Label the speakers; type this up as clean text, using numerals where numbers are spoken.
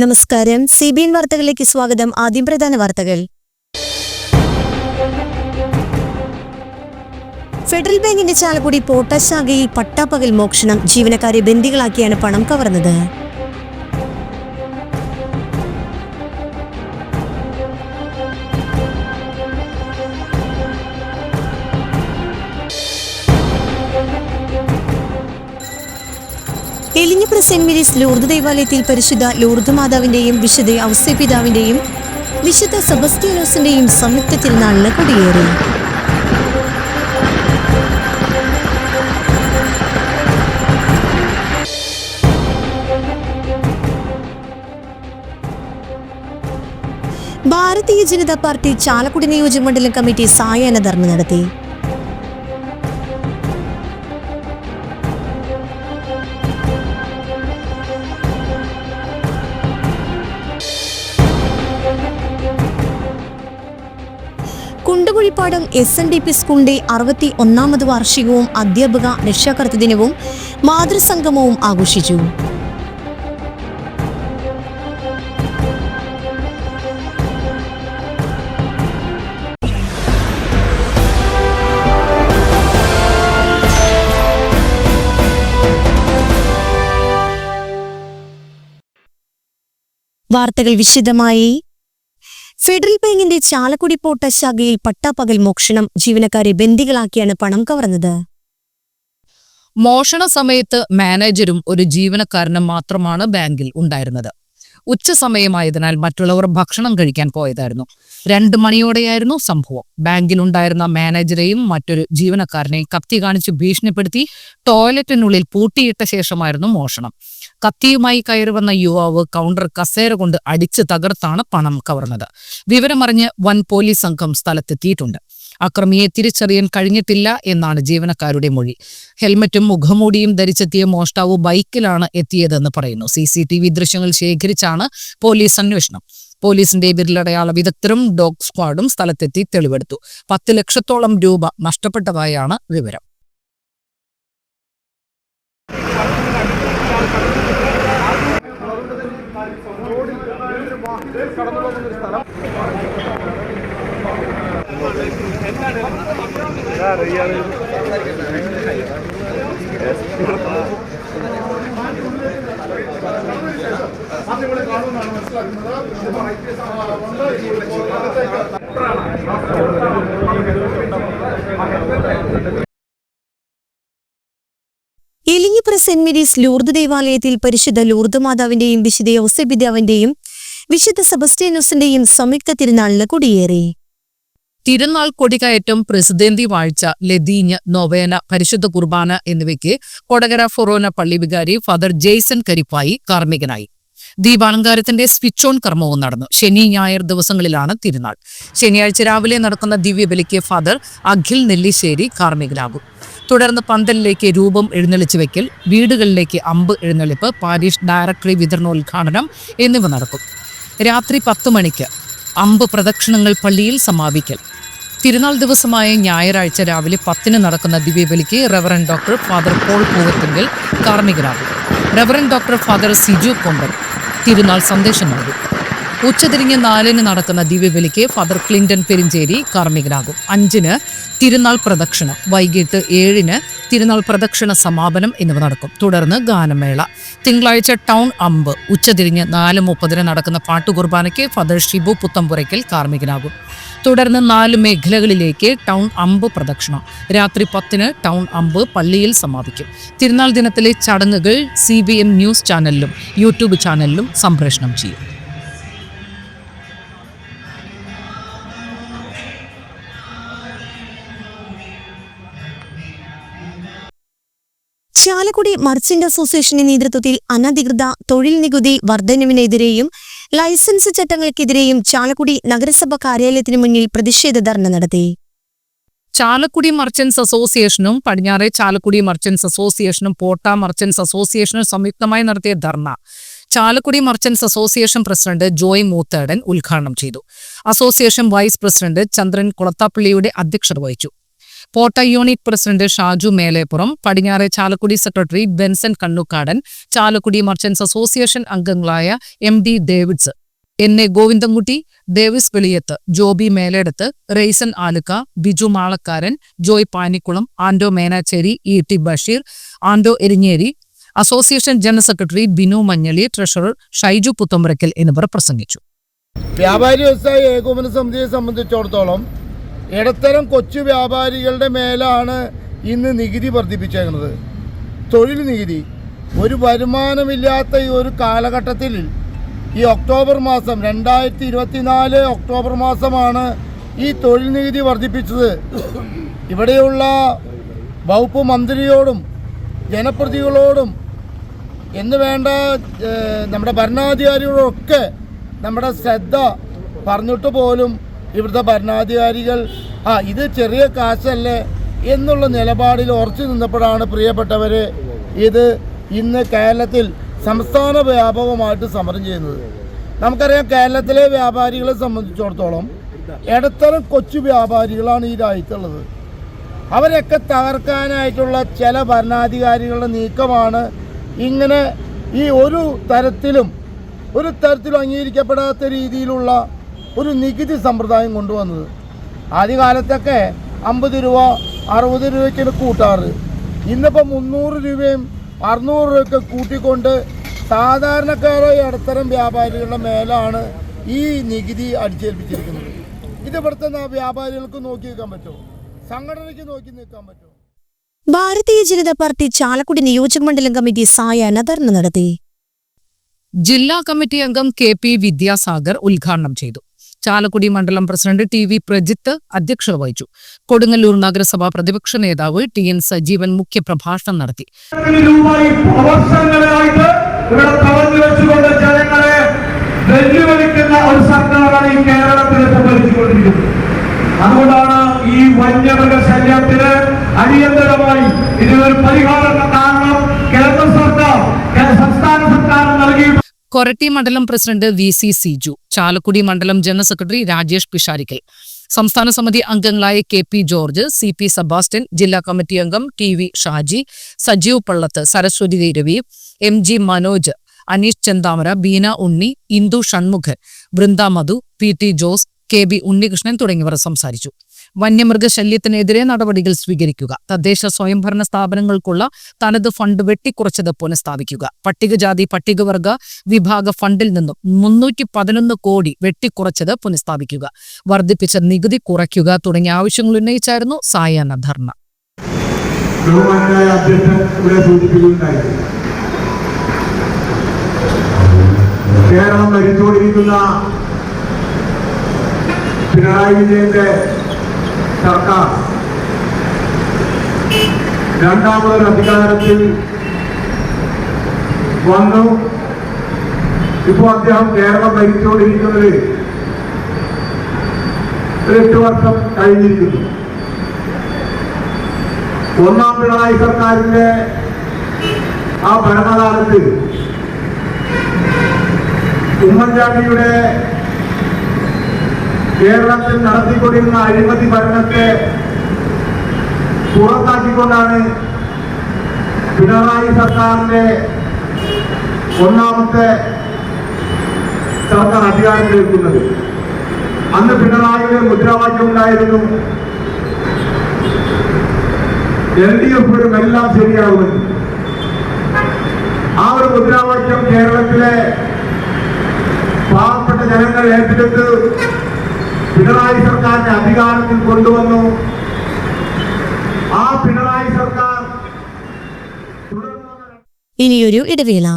Speaker 1: നമസ്കാരം. CBN വാർത്തകളിലേക്ക് സ്വാഗതം. ആദ്യം പ്രധാന വാർത്തകൾ. ഫെഡറൽ ബാങ്കിന്റെ ചാലക്കുടി പോർട്ടൽ ശാഖയിൽ പട്ടാപ്പകൽ മോഷണം. ജീവനക്കാരെ ബന്ദികളാക്കിയാണ് പണം കവർന്നത്. എലിഞ്ഞിപ്ര സെന്റ് മേരീസ് ലൂർദ് ദേവാലയത്തിൽ പരിശുദ്ധ ലൂർദ് മാതാവിന്റെയും വിശുദ്ധ ഔസേപിതാവിന്റെയും വിശുദ്ധ സെബസ്ത്യാനോസിന്റെയും സംയുക്ത തിരുനാളിന് കൊടിയേറി. ഭാരതീയ ജനതാ പാർട്ടി ചാലക്കുടി നിയോജകമണ്ഡലം കമ്മിറ്റി സായാഹ്ന ധർണ്ണ നടത്തി. കുണ്ടകുഴിപ്പാടം SNDP സ്കൂളിന്റെ 61ാമത് വാർഷികവും അധ്യാപക രക്ഷാകർതൃ ദിനവും മാതൃസംഗമവും ആഘോഷിച്ചു. വാർത്തകൾ വിശദമായി. ഫെഡറൽ ബാങ്കിന്റെ ചാലക്കുടി പോർട്ടൽ ശാഖയിൽ പട്ടാപ്പകൽ മോഷണം. ജീവനക്കാരെ ബന്ദികളാക്കിയാണ് പണം കവർന്നത്.
Speaker 2: മോഷണ സമയത്ത് മാനേജരും ഒരു ജീവനക്കാരനും മാത്രമാണ് ബാങ്കിൽ ഉണ്ടായിരുന്നത്. ഉച്ചസമയമായതിനാൽ മറ്റുള്ളവർ ഭക്ഷണം കഴിക്കാൻ പോയതായിരുന്നു. 2 മണിയോടെയായിരുന്നു സംഭവം. ബാങ്കിലുണ്ടായിരുന്ന മാനേജരെയും മറ്റൊരു ജീവനക്കാരനെയും കത്തി കാണിച്ച് ഭീഷണിപ്പെടുത്തി ടോയ്ലറ്റിനുള്ളിൽ പൂട്ടിയിട്ട ശേഷമായിരുന്നു മോഷണം. കത്തിയുമായി കയറി വന്ന യുവാവ് കൗണ്ടർ കസേര കൊണ്ട് അടിച്ച് തകർത്താണ് പണം കവർന്നത്. വിവരമറിഞ്ഞ് വൻ പോലീസ് സംഘം സ്ഥലത്തെത്തിയിട്ടുണ്ട്. അക്രമിയെ തിരിച്ചറിയാൻ കഴിഞ്ഞിട്ടില്ല എന്നാണ് ജീവനക്കാരുടെ മൊഴി. ഹെൽമറ്റും മുഖംമൂടിയും ധരിച്ചെത്തിയ മോഷ്ടാവ് ബൈക്കിലാണ് എത്തിയതെന്ന് പറയുന്നു. CCTV ദൃശ്യങ്ങൾ ശേഖരിച്ചാണ് പോലീസ് അന്വേഷണം. പോലീസിന്റെ വിരലടയാള വിദഗ്ധരും ഡോഗ് സ്ക്വാഡും സ്ഥലത്തെത്തി തെളിവെടുത്തു. 10 ലക്ഷത്തോളം രൂപ നഷ്ടപ്പെട്ടതായാണ് വിവരം.
Speaker 1: എലിഞ്ഞിപ്ര സെന്റ് മേരീസ് ലൂർദ് ദേവാലയത്തിൽ പരിശുദ്ധ ലൂർദ് മാതാവിന്റെയും വിശുദ്ധ ഔസേപിതാവിന്റെയും വിശുദ്ധ സെബസ്ത്യാനോസിന്റെയും സംയുക്ത തിരുനാളിന് കൊടിയേറി.
Speaker 2: തിരുനാൾ കൊടികയറ്റം, പ്രസിദ്ധേന്തി വാഴ്ച, ലതീഞ്ഞ്, നൊവേന, പരിശുദ്ധ കുർബാന എന്നിവയ്ക്ക് കൊടകര ഫൊറോന പള്ളി വികാരി ഫാദർ ജെയ്സൺ കരിപ്പായി കാർമ്മികനായി. ദീപാലങ്കാരത്തിന്റെ സ്വിച്ച് ഓൺ കർമ്മവും നടന്നു. ശനി ഞായർ ദിവസങ്ങളിലാണ് തിരുനാൾ. ശനിയാഴ്ച രാവിലെ നടക്കുന്ന ദിവ്യബലിക്ക് ഫാദർ അഖിൽ നെല്ലിശ്ശേരി കാർമ്മികനാകും. തുടർന്ന് പന്തലിലേക്ക് രൂപം എഴുന്നള്ളിച്ചു വയ്ക്കൽ, വീടുകളിലേക്ക് അമ്പ് എഴുന്നള്ളിപ്പ്, പാരിഷ് ഡയറക്ടറി വിതരണോദ്ഘാടനം എന്നിവ നടക്കും. രാത്രി 10 മണിക്ക് അമ്പ് പ്രദക്ഷിണങ്ങൾ പള്ളിയിൽ സമാപിക്കൽ. തിരുനാൾ ദിവസമായ ഞായറാഴ്ച രാവിലെ 10 നടക്കുന്ന ദിവ്യബലിക്ക് reverend doctor father Paul Poovathingal കാർമ്മികനാകും. Reverend doctor father Siju Komban തിരുനാൾ സന്ദേശം നൽകും. ഉച്ചതിരിഞ്ഞ് 4 നടക്കുന്ന ദിവ്യബലിക്ക് ഫാദർ ക്ലിന്റൺ പെരിഞ്ചേരി കാർമ്മികനാകും. 5 തിരുനാൾ പ്രദക്ഷിണം, വൈകിട്ട് 7 തിരുനാൾ പ്രദക്ഷിണ സമാപനം എന്നിവ നടക്കും. തുടർന്ന് ഗാനമേള. തിങ്കളാഴ്ച ടൗൺ അമ്പ്. ഉച്ചതിരിഞ്ഞ് 4:30 നടക്കുന്ന പാട്ടുകുർബാനയ്ക്ക് ഫാദർ ഷിബു പുത്തമ്പുരയ്ക്കൽ കാർമ്മികനാകും. തുടർന്ന് 4 മേഖലകളിലേക്ക് ടൗൺ അമ്പ് പ്രദക്ഷിണം. രാത്രി 10 ടൗൺ അമ്പ് പള്ളിയിൽ സമാപിക്കും. തിരുനാൾ ദിനത്തിലെ ചടങ്ങുകൾ CBN ന്യൂസ് ചാനലിലും YouTube ചാനലിലും സംപ്രേഷണം ചെയ്യും.
Speaker 1: ചാലക്കുടി മർച്ചന്റ് അസോസിയേഷന്റെ നേതൃത്വത്തിൽ അനധികൃത തൊഴിൽ നികുതി വർധനവിനെതിരെയും ലൈസൻസ് ചട്ടങ്ങൾക്കെതിരെയും ചാലക്കുടി നഗരസഭ കാര്യാലയത്തിന് മുന്നിൽ പ്രതിഷേധ ധർണ്ണ നടത്തി.
Speaker 2: ചാലക്കുടി മർച്ചന്റ്സ് അസോസിയേഷനും പടിഞ്ഞാറെ ചാലക്കുടി മർച്ചന്റ്സ് അസോസിയേഷനും പോട്ട മർച്ചന്റ്സ് അസോസിയേഷനും സംയുക്തമായി നടത്തിയ dharna Chalakudy merchants association president Joy Moothedan ഉദ്ഘാടനം ചെയ്തു. അസോസിയേഷൻ വൈസ് പ്രസിഡന്റ് ചന്ദ്രൻ കുളത്താപ്പള്ളിയുടെ അധ്യക്ഷത വഹിച്ചു. പോട്ട യൂണിറ്റ് പ്രസിഡന്റ് ഷാജു മേലേപ്പുറം, പടിഞ്ഞാറെ Chalakudy secretary Benson Kannukkadan, Chalakudy merchants association അംഗങ്ങളായ MD Davids, NA Govindankutty, Davis Veliyath, Joby Meledath, Raison Alukka, Biju Malakkaran, Joy Panikkulam, Ando Menachery, ET Basheer, Ando Erinjeri, association general secretary Binu Manjali, treasurer Shaiju Puthambarakkal എന്നിവർ പ്രസംഗിച്ചു.
Speaker 3: വ്യാപാരി വ്യവസായ ഏകോപന സമിതിയെ സംബന്ധിച്ചിടത്തോളം ഇടത്തരം കൊച്ചു വ്യാപാരികളുടെ മേലാണ് ഇന്ന് നികുതി വർദ്ധിപ്പിച്ചേക്കുന്നത്. തൊഴിൽ നികുതി ഒരു വരുമാനമില്ലാത്ത ഈ ഒരു കാലഘട്ടത്തിൽ ഈ ഒക്ടോബർ മാസം 2024 ഒക്ടോബർ മാസമാണ് ഈ തൊഴിൽ നികുതി വർദ്ധിപ്പിച്ചത്. ഇവിടെയുള്ള വകുപ്പ് മന്ത്രിയോടും ജനപ്രതിനിധികളോടും എന്ന് വേണ്ട നമ്മുടെ ഭരണാധികാരികളൊക്കെ നമ്മുടെ ശ്രദ്ധ പറഞ്ഞിട്ട് പോലും ഇവിടുത്തെ ഭരണാധികാരികൾ ഇത് ചെറിയ കാശല്ലേ എന്നുള്ള നിലപാടിൽ ഉറച്ചു നിന്നപ്പോഴാണ് പ്രിയപ്പെട്ടവർ ഇത് ഇന്ന് കേരളത്തിൽ സംസ്ഥാന വ്യാപകമായിട്ട് സമരം ചെയ്യുന്നത്. നമുക്കറിയാം, കേരളത്തിലെ വ്യാപാരികളെ സംബന്ധിച്ചിടത്തോളം ഇടത്തരം കൊച്ചു വ്യാപാരികളാണ് ഈ രാജ്യത്തുള്ളത്. അവരൊക്കെ തകർക്കാനായിട്ടുള്ള ചില ഭരണാധികാരികളുടെ നീക്കമാണ് ഇങ്ങനെ ഈ ഒരു തരത്തിലും അംഗീകരിക്കപ്പെടാത്ത രീതിയിലുള്ള ഒരു നികുതി സമ്പ്രദായം കൊണ്ടുവന്നത്. ആദ്യകാലത്തൊക്കെ 50 രൂപ 60 രൂപയ്ക്കാണ് കൂട്ടാറ്. ഇന്നിപ്പോൾ 300 രൂപയും 600 രൂപയൊക്കെ കൂട്ടിക്കൊണ്ട് സാധാരണക്കാരായ ഇടത്തരം വ്യാപാരികളുടെ മേലാണ് ഈ നികുതി അടിച്ചേൽപ്പിച്ചിരിക്കുന്നത്. ഇത് ഇവിടുത്തെ വ്യാപാരികൾക്ക് നോക്കി നിൽക്കാൻ പറ്റുമോ? സംഘടനയ്ക്ക് നോക്കി നിൽക്കാൻ പറ്റുമോ?
Speaker 1: ഭാരതീയ ജനതാ പാർട്ടി ചാലക്കുടി നിയോജക മണ്ഡലം കമ്മിറ്റി സായാഹ്ന ധർണ നടത്തി.
Speaker 2: ജില്ലാ കമ്മിറ്റി അംഗം KP വിദ്യാസാഗർ ഉദ്ഘാടനം ചെയ്തു. ചാലക്കുടി മണ്ഡലം പ്രസിഡന്റ് TV പ്രജിത്ത് അധ്യക്ഷത വഹിച്ചു. കൊടുങ്ങല്ലൂർ നഗരസഭാ പ്രതിപക്ഷ നേതാവ് TN സജീവൻ മുഖ്യപ്രഭാഷണം നടത്തി.
Speaker 4: അതുകൊണ്ടാണ് ഈ വന്യമൃഗശല്യത്തിന് അടിയന്തരമായി ഇതിനൊരു പരിഹാരം കാണണം കേന്ദ്ര സർക്കാർ സംസ്ഥാന സർക്കാർ നൽകി.
Speaker 2: കൊരട്ടി മണ്ഡലം പ്രസിഡന്റ് VC സിജു, ചാലക്കുടി മണ്ഡലം ജനറൽ സെക്രട്ടറി രാജേഷ് പിഷാരിക്കൽ, സംസ്ഥാന സമിതി അംഗങ്ങളായ KP ജോർജ്, CP സെബാസ്റ്റ്യൻ, ജില്ലാ കമ്മിറ്റി അംഗം TV ഷാജി, സജീവ് പള്ളത്ത്, സരസ്വതി രവി, MG മനോജ്, അനീഷ് ചെന്താമര, ബീന ഉണ്ണി, ഇന്ദു ഷൺമുഖൻ, വൃന്ദ മധു, PT ജോസ്, KB ഉണ്ണികൃഷ്ണൻ തുടങ്ങിയവർ സംസാരിച്ചു. വന്യമൃഗശല്യത്തിനെതിരെ നടപടികൾ സ്വീകരിക്കുക, തദ്ദേശ സ്വയംഭരണ സ്ഥാപനങ്ങൾക്കുള്ള തനത് ഫണ്ട് വെട്ടിക്കുറച്ചത് പുനഃസ്ഥാപിക്കുക, പട്ടികജാതി പട്ടികവർഗ വിഭാഗ ഫണ്ടിൽ നിന്നും 311 കോടി വെട്ടിക്കുറച്ചത് പുനഃസ്ഥാപിക്കുക, വർദ്ധിപ്പിച്ച നികുതി കുറയ്ക്കുക തുടങ്ങിയ ആവശ്യങ്ങൾ ഉന്നയിച്ചായിരുന്നു സായാഹ്ന ധർണ.
Speaker 4: കേരളം ഭരിച്ചുകൊണ്ടിരിക്കുന്ന പിണറായി വിജയന്റെ സർക്കാർ രണ്ടാമതൊരു അധികാരത്തിൽ വന്നു. ഇപ്പോൾ അദ്ദേഹം കേരളം ഭരിച്ചുകൊണ്ടിരിക്കുന്നത് 8 വർഷം കഴിഞ്ഞിരിക്കുന്നു. ഒന്നാം പിണറായി സർക്കാരിന്റെ ആ ഭരണകാലത്ത് ഉമ്മൻചാണ്ടിയുടെ കേരളത്തിൽ നടത്തിക്കൊണ്ടിരുന്ന അഴിമതി ഭരണത്തെ പുറത്താക്കിക്കൊണ്ടാണ് പിണറായി സർക്കാരിന്റെ ഒന്നാമത്തെ സർക്കാർ അധികാരത്തിലെത്തുന്നത്. അന്ന് പിണറായിയുടെ മുദ്രാവാക്യം ഉണ്ടായിരുന്നു, LDF വരും എല്ലാം ശരിയാകുമെന്ന്. ആ ഒരു മുദ്രാവാക്യം കേരളത്തിലെ പാവപ്പെട്ട ജനങ്ങൾ ഏറ്റെടുത്ത് പിണറായി സർക്കാരിനെ അധികാരത്തിൽ കൊണ്ടുവന്നു. ആ പിണറായി സർക്കാർ
Speaker 1: ഇനിയൊരു ഇടവേള.